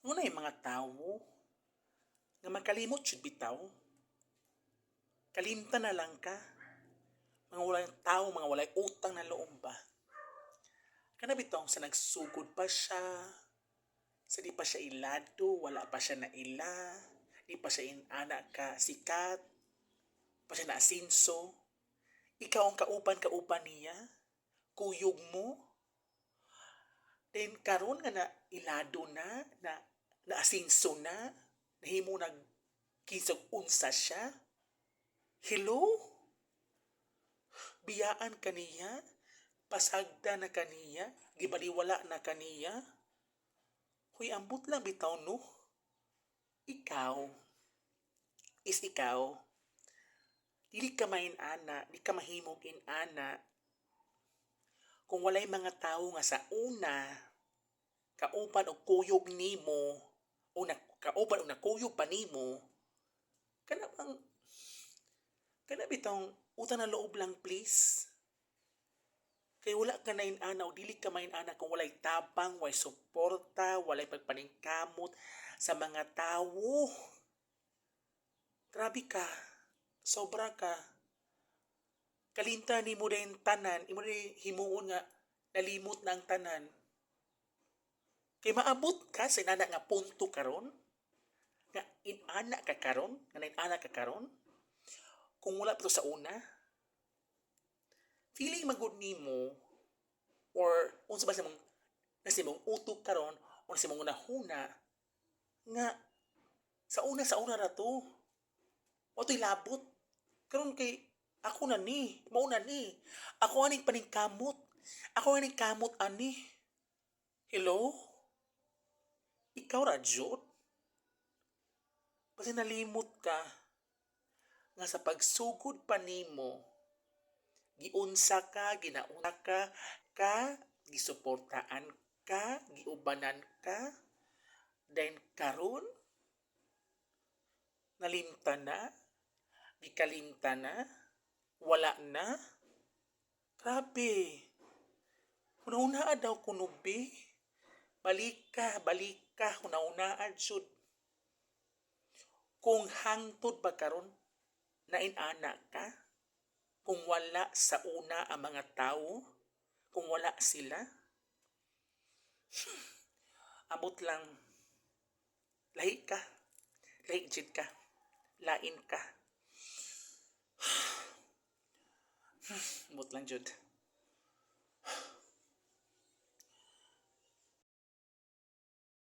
Muna yung mga tawo nga makalimot jud bitaw. Kalimta na lang ka. Mga walay tao, mga walay utang na loob ba. Kana bitaw sa nagsugod pa siya, sa di pa siya ilado, wala pa siya na ila, di pa siya anak ka sikat, pa siya na asinso. Ikaw ang kauban-kauban niya, kuyog mo. Then karon nga na ilado na asinso na, nahimo nag kisog unsa siya. Hello? Biyaan kaniya, pasagda na kaniya, gibaliwala na kaniya. Huy, ambot lang bitaw no. Ikaw, ikaw, dili ka main-ana, di ka mahimog in-ana. Kung walay mga tao nga sa una, kauban og kuyog nimo, o kauban og nakuyog pa nimo, kana bang, kana bitong utang na loob lang please. Kay wala ka na in-ana o dili ka main-ana kung walay tabang, walay suporta, walay pagpaningkamot sa mga tao. Grabe ka. Sobra ka. Kalinta ni mo din tanan, imo rin himuon nga nalimot na ang tanan. Kay maabot ka sa inana nga punto karon, nga inana ka karon, nga inana ka karon, kung wala pa sa una, feeling magud nimo or unsa ba sa mong nasimong utok karon o nasimong nahuna nga sa una ra to. O to'y labot. Karon kay ako na ni, mao na ni. Ako aning paningkamot. Ako aning kamot ani. Hello? Ikaw ra jud? Kasi nalimot ka nga sa pagsugod pa nimo, giunsa ka, ginauna ka, gisuportaan ka, giubanan ka, then karon nalimta na, gikalimta na, wala na. Grabe. Una-unaa daw kunubi. Balik ka, una-unaa jud. Kung hangtod ba karon na inana ka, kung wala sa una ang mga tao, kung wala sila, abot lang, lahi ka, lahi jud ka, lain ka. Abot lang jud.